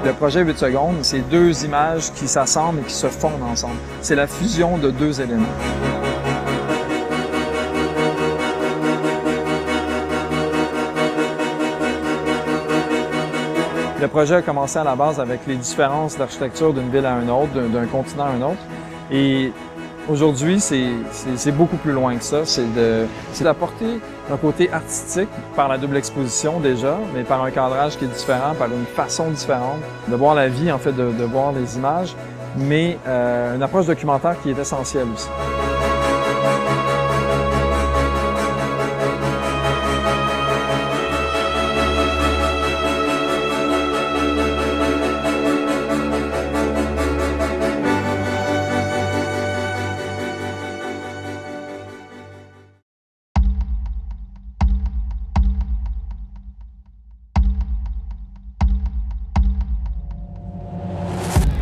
Le projet 8 secondes, c'est deux images qui s'assemblent et qui se fondent ensemble. C'est la fusion de deux éléments. Le projet a commencé à la base avec les différences d'architecture d'une ville à une autre, d'un continent à un autre. Et aujourd'hui, c'est beaucoup plus loin que ça. C'est d'apporter un côté artistique par la double exposition déjà, mais par un cadrage qui est différent, par une façon différente de voir la vie, en fait, de voir les images, mais une approche documentaire qui est essentielle aussi.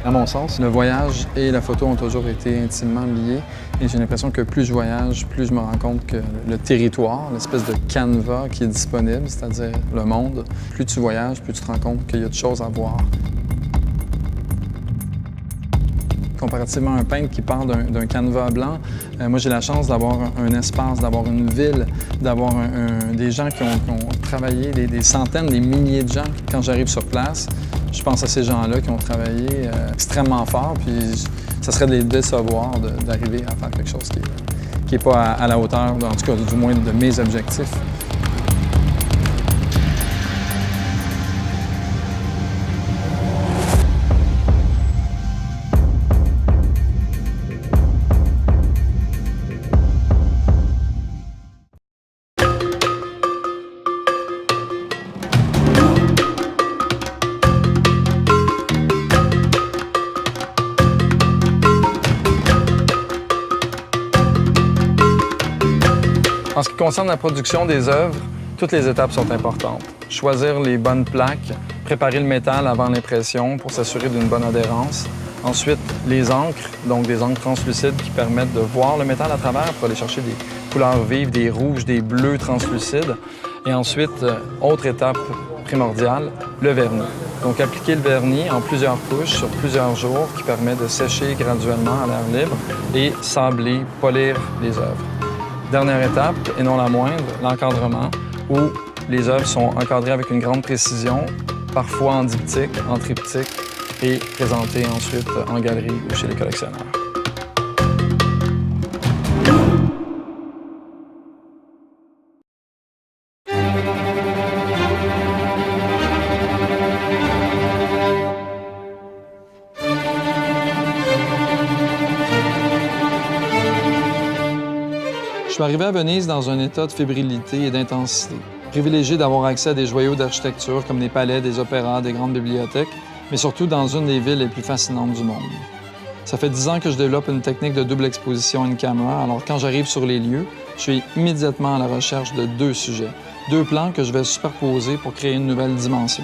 À mon sens, le voyage et la photo ont toujours été intimement liés et j'ai l'impression que plus je voyage, plus je me rends compte que le territoire, l'espèce de canevas qui est disponible, c'est-à-dire le monde, plus tu voyages, plus tu te rends compte qu'il y a de choses à voir. Comparativement à un peintre qui part d'un canevas blanc, moi j'ai la chance d'avoir un espace, d'avoir une ville, d'avoir des gens qui ont travaillé, des centaines, des milliers de gens. Quand j'arrive sur place, je pense à ces gens-là qui ont travaillé extrêmement fort, puis ça serait de les décevoir d'arriver à faire quelque chose qui n'est pas à la hauteur, en tout cas du moins de mes objectifs. En ce qui concerne la production des œuvres, toutes les étapes sont importantes. Choisir les bonnes plaques, préparer le métal avant l'impression pour s'assurer d'une bonne adhérence. Ensuite, les encres, donc des encres translucides qui permettent de voir le métal à travers pour aller chercher des couleurs vives, des rouges, des bleus translucides. Et ensuite, autre étape primordiale, le vernis. Donc appliquer le vernis en plusieurs couches sur plusieurs jours qui permet de sécher graduellement à l'air libre et sabler, polir les œuvres. Dernière étape, et non la moindre, l'encadrement, où les œuvres sont encadrées avec une grande précision, parfois en diptyque, en triptyque, et présentées ensuite en galerie ou chez les collectionneurs. Je suis arrivé à Venise dans un état de fébrilité et d'intensité. Privilégié d'avoir accès à des joyaux d'architecture comme des palais, des opéras, des grandes bibliothèques, mais surtout dans une des villes les plus fascinantes du monde. Ça fait 10 ans que je développe une technique de double exposition in-camera, alors quand j'arrive sur les lieux, je suis immédiatement à la recherche de deux sujets, deux plans que je vais superposer pour créer une nouvelle dimension.